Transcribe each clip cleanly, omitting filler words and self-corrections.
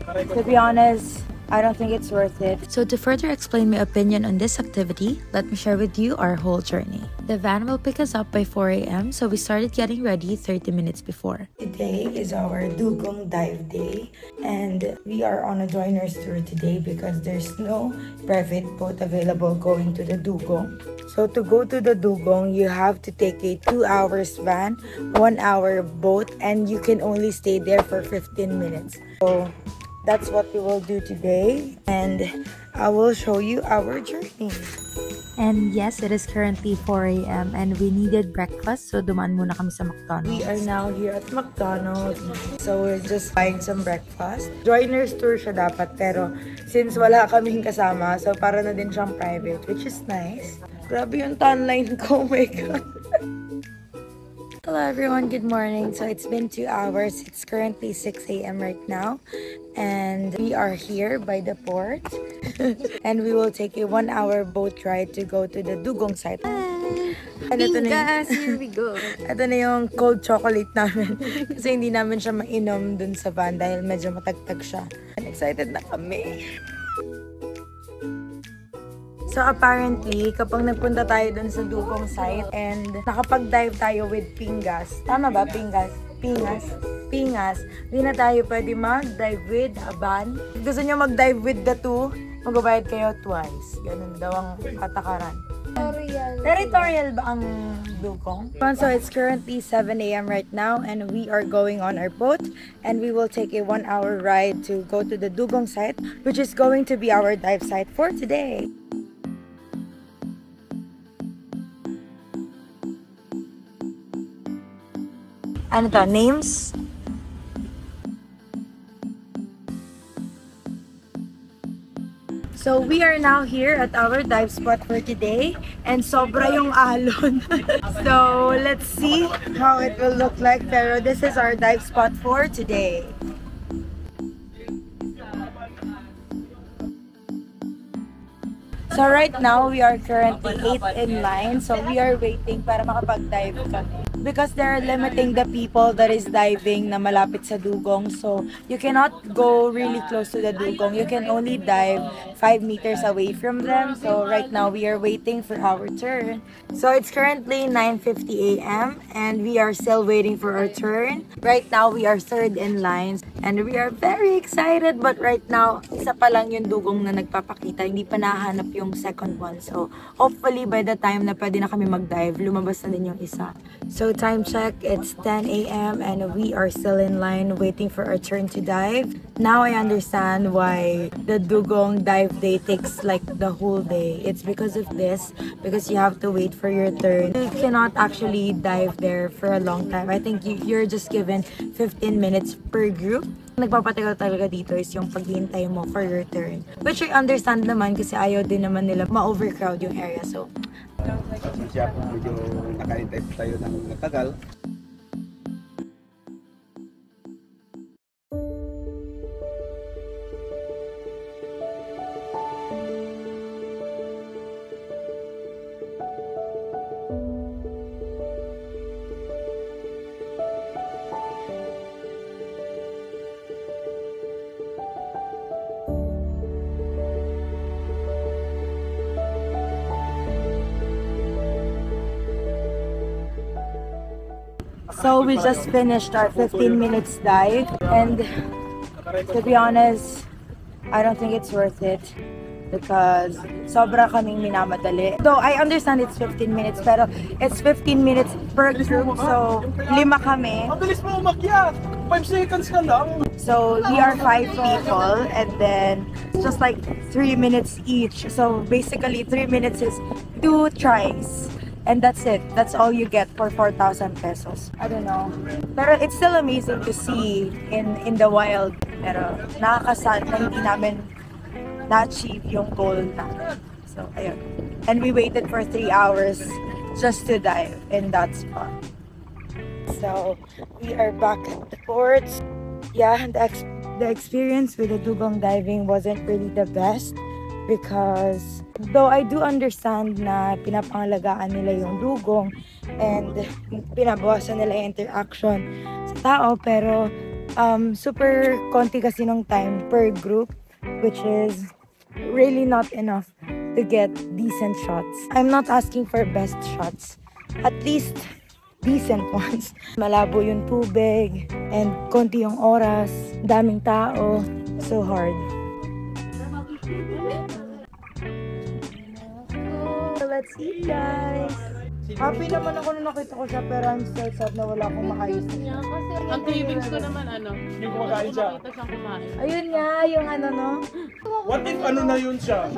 To be honest, I don't think it's worth it. So to further explain my opinion on this activity, let me share with you our whole journey. The van will pick us up by 4 a.m. so we started getting ready 30 minutes before. Today is our Dugong Dive Day and we are on a joiner's tour today because there's no private boat available going to the Dugong. So to go to the Dugong, you have to take a 2 hours van, 1 hour boat, and you can only stay there for 15 minutes. So that's what we will do today and I will show you our journey. And yes, it is currently 4 a.m. and we needed breakfast, so dumaan muna kami sa McDonald's. We are now here at McDonald's, so we're just buying some breakfast. Joiner's tour siya dapat, pero since wala kaming kasama, so para na din siyang private, which is nice. Grabe yung tan line ko, oh my god. Hello everyone, good morning. So it's been 2 hours. It's currently 6 a.m. right now. And we are here by the port. And we will take a 1 hour boat ride to go to the Dugong site. Bingas, here we go. Ito na yung cold chocolate namin. Kasi hindi namin siya mainom dun sa van dahil medyo matagtag siya. And excited na kami. So apparently, kapag nagpunta tayo dun sa Dugong site and nakapag-dive tayo with Pingas, tama ba? Pingas? Hindi na tayo pwede mag-dive with a van. Gusto nyo mag-dive with the two, magbabayad kayo twice. Ganun daw ang patakaran. Territorial ba ang Dugong? So it's currently 7 a.m. right now and we are going on our boat and we will take a 1 hour ride to go to the Dugong site, which is going to be our dive site for today. Ano to? Names? So we are now here at our dive spot for today and sobra yung alon. So let's see how it will look like, pero this is our dive spot for today. So right now, we are currently 8 in line. So we are waiting para makapag-dive kami. Because they're limiting the people that is diving na malapit sa Dugong. So you cannot go really close to the Dugong. You can only dive 5 meters away from them. So right now, we are waiting for our turn. So it's currently 9:50 a.m. and we are still waiting for our turn. Right now, we are 3rd in line. And we are very excited. But right now, isa pa lang yung Dugong na nagpapakita. Hindi pa nahanap yung second one. So, hopefully, by the time na pwede na kami mag-dive, lumabas na din yung isa. So, time check, it's 10 a.m. and we are still in line waiting for our turn to dive. Now, I understand why the Dugong dive day takes like the whole day. It's because of this, because you have to wait for your turn. You cannot actually dive there for a long time. I think you're just given 15 minutes per group. Nagpapatagal talaga dito is yung paghihintay mo for your turn. Which I understand naman kasi ayaw din naman nila ma-overcrowd yung area. So, siya kung medyo nakaintay tayo ng matagal. So we just finished our 15 minutes dive and to be honest, I don't think it's worth it because sobra kaming minamadali. Though I understand it's 15 minutes pero it's 15 minutes per group, so 5 kami. Mabilis mo umakyat! 5 seconds ka lang! So we are 5 people and then it's just like 3 minutes each. So basically 3 minutes is 2 tries. And that's it. That's all you get for 4,000 pesos. I don't know. Pero it's still amazing to see in the wild. Pero nakakasad na hindi namin na-achieve yung goal namin. So, ayun. And we waited for 3 hours just to dive in that spot. So, we are back at the port. Yeah, the experience with the Dugong diving wasn't really the best. Because though I do understand na pinapangalagaan nila yung dugong and pinabawasan nila yung interaction sa tao, pero Super konti kasi ng time per group, which is really not enough to get decent shots. I'm not asking for best shots. At least decent ones. Malabo yung tubig and konti yung oras, daming tao. So hard. So let's eat, guys. Happy naman ako nung nakita ko siya, pero I'm still sad na wala akong makayos. Ang cravings ko naman Yung kumakain siya. Nakita siyang kumain. Ayun nga, yung ano no. What if ano na yun siya?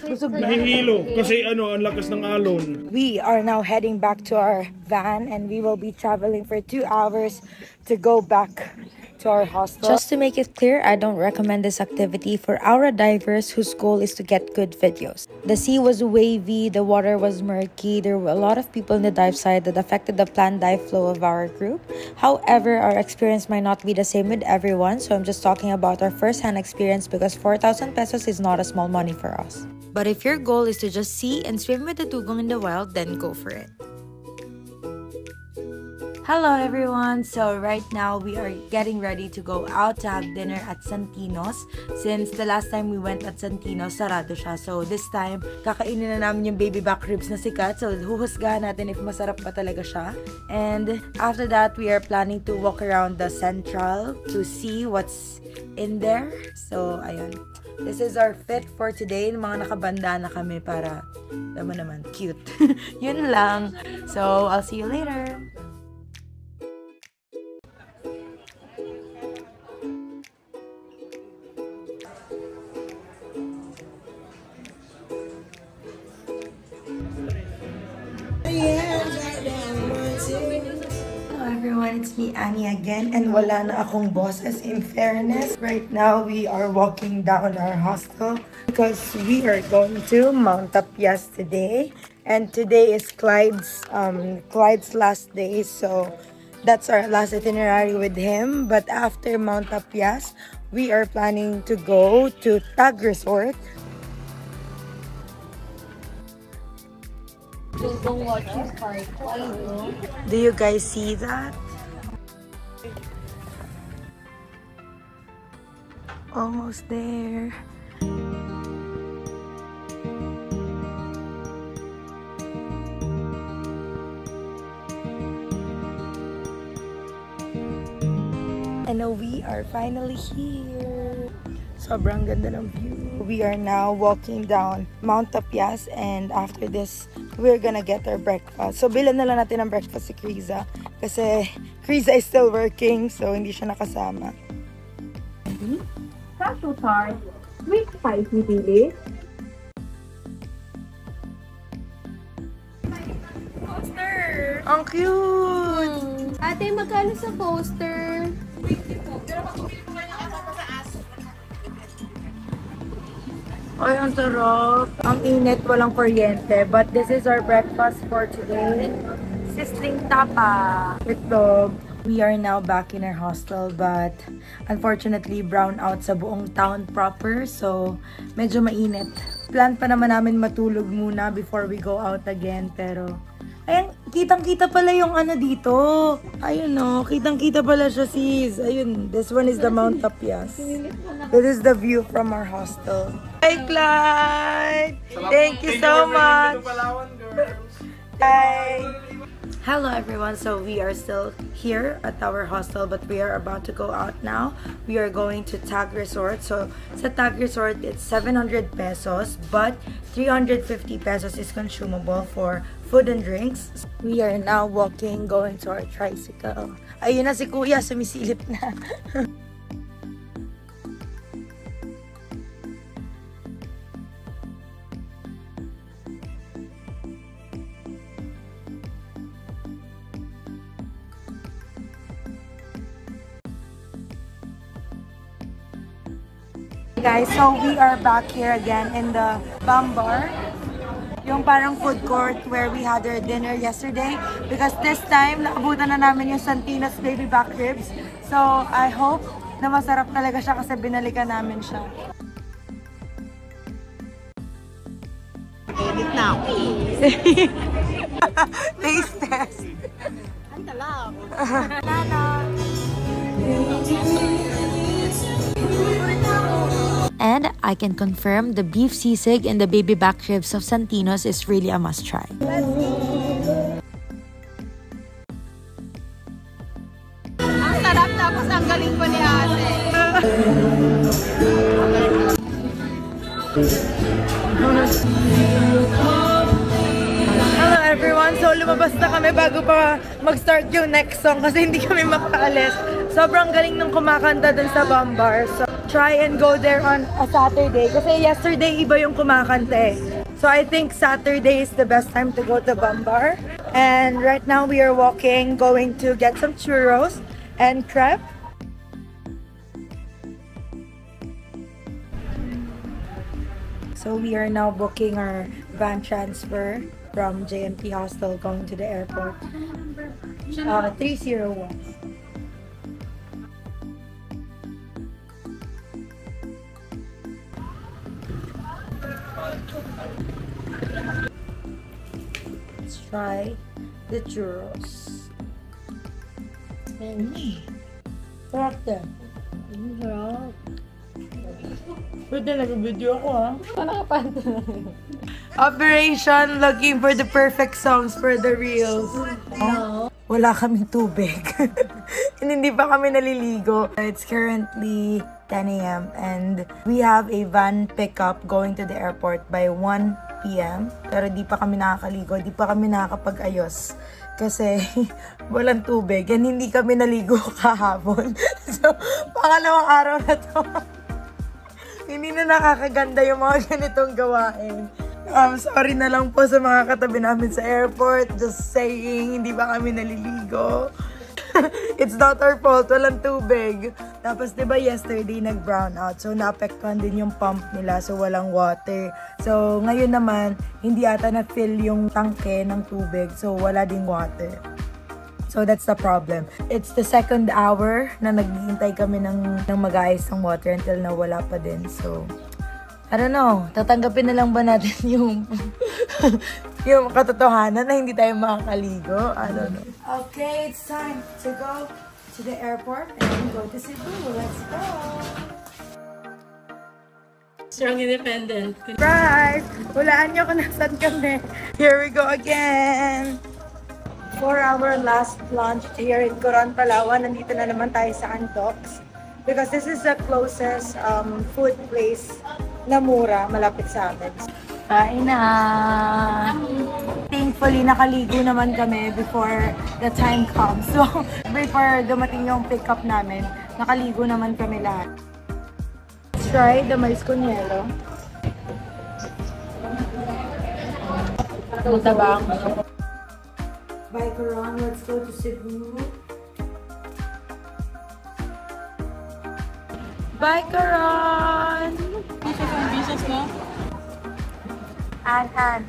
Busog na. Nahihilo. Kasi ang lakas ng alon. We are now heading back to our van and we will be traveling for 2 hours to go back to our hostel. Just to make it clear, I don't recommend this activity for our divers whose goal is to get good videos. The sea was wavy, the water was murky, there were a lot of people in the dive site that affected the planned dive flow of our group. However, our experience might not be the same with everyone, so I'm just talking about our first-hand experience because 4,000 pesos is not a small money for us. But if your goal is to just see and swim with the dugong in the wild, then go for it. Hello everyone! So right now we are getting ready to go out to have dinner at Santino's. Since the last time we went at Santino's, sarado siya. So this time, kakainin na namin yung baby back ribs na sikat. So huhusgahan natin if masarap pa talaga siya. And after that, we are planning to walk around the Central to see what's in there. So ayun. This is our fit for today. Mga nakabanda na kami para, alam mo naman, cute. Yun lang. So I'll see you later. Hello everyone, it's me Annie again and wala na akong bosses in fairness. Right now we are walking down our hostel because we are going to Mount Tapias today and today is Clyde's last day, so that's our last itinerary with him. But after Mount Tapias, we are planning to go to Tag Resort. Do you guys see that? Almost there. And we are finally here. Sobrang ganda ng view. We are now walking down Mount Tapias and after this, we're gonna get our breakfast. So, bilan na lang natin ang breakfast si Kriza kasi Kriza is still working so hindi siya nakasama. Cashew tart with spicy chili. Poster! Ang cute! Ate, magkano sa poster? Ay, ang sarap. Ang init, walang kuryente. But this is our breakfast for today. Sisling tapa. Itlog. We are now back in our hostel but unfortunately brown out sa buong town proper. So, medyo mainit. Plan pa naman namin matulog muna before we go out again. Pero, ayun, kitang-kita pala yung ano dito. Ayun no, kitang-kita pala siya sis. Ayun, this one is the Mount Tapias. This is the view from our hostel. Hi, Clyde! Thank you so much! Hi! Hello everyone, so we are still here at our hostel but we are about to go out now. We are going to Tag Resort. So sa Tag Resort, it's 700 pesos but 350 pesos is consumable for food and drinks. We are now walking, going to our tricycle. Ayun na si Kuya, sumisilip na. Guys, so we are back here again in the Bambar, yung parang food court where we had our dinner yesterday because this time naabutan na namin yung Santino's baby back ribs. So I hope na masarap talaga siya kasi binalikan namin siya. Edit na ako. Taste test. Ang talap. And I can confirm the beef sisig and the baby back ribs of Santino's is really a must try. Ang sarap tapos ang galing ko ni ate. Hello everyone! So lumabas na kami bago pa mag-start yung next song kasi hindi kami makaalis. Sobrang galing ng kumakanta dun sa Bambar. So try and go there on a Saturday. Kasi yesterday iba yung kumakanta eh. So I think Saturday is the best time to go to Bambar. And right now we are walking, going to get some churros and crepe. So we are now booking our van transfer from JMP Hostel going to the airport. 301. Let's try the churros. Sarap din. Sarap. Pwede nag-video ako ha. Operation looking for the perfect songs for the reels. No. Wala kaming tubig. Hindi pa kami naliligo. It's currently 10 a.m. and we have a van pickup going to the airport by 1 p.m. Pero di pa kami nakakaligo. Di pa kami nakakapag-ayos. Kasi walang tubig and hindi kami naligo kahapon. So, pangalawang araw na to. Hindi na nakakaganda yung mga ganitong gawain. Sorry na lang po sa mga katabi namin sa airport. Just saying, hindi ba kami naliligo? It's not our fault, walang tubig. Tapos diba yesterday nag-brown out. So naapektuhan din yung pump nila. So walang water. So ngayon naman, hindi ata na-fill yung tangke ng tubig. So wala ding water. So that's the problem. It's the second hour na naghihintay kami ng mag-ayos ng water until nawala pa din. So, I don't know. Tatanggapin na lang ba natin yung yung katotohanan na hindi tayo makakaligo? I don't know. Okay, it's time to go to the airport and go to Cebu. Let's go! Strong independent. Right! Hulaan nyo kung nasan kami. Here we go again! For our last lunch here in Coron, Palawan, nandito na naman tayo sa Antox because this is the closest food place na mura, malapit sa amin. Kain na! Thankfully, nakaligo naman kami before the time comes. So, before dumating yung pick-up namin, nakaligo naman kami lahat. Let's try the mais con hielo. Matabang. Bye, Coron. Let's go to Cebu. Bye, Coron! Bisos ang bisos, no? An.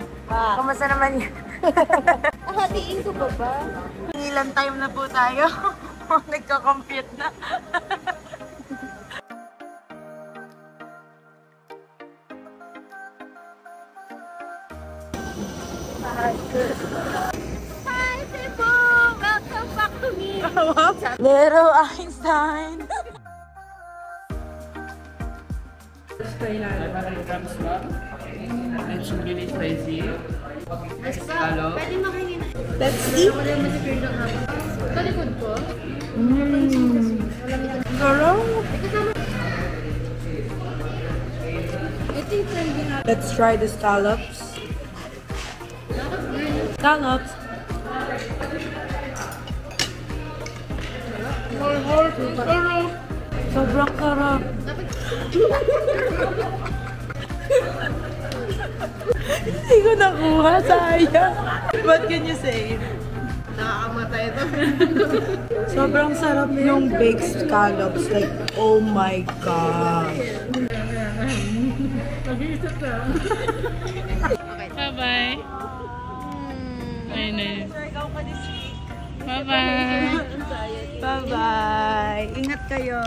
Kumusta naman yan? Hatiin ko ba ba? Ilang time na po tayo? Nagka-compute na. Hi, Cebu! Welcome back to me! Little Einstein! It's really spicy. Pwede makingin. Let's eat! Talikod ko? Sarap! Ito yung trending natin. Let's try the scallops. Scallops! Sobrang sarap! Hindi ko nakuha, sayang. What can you say? Nakakamatay ito. Sobrang sarap yung baked scallops. Like, oh my God. Bye-bye. Ayun. Bye-bye. Bye-bye. Ingat kayo.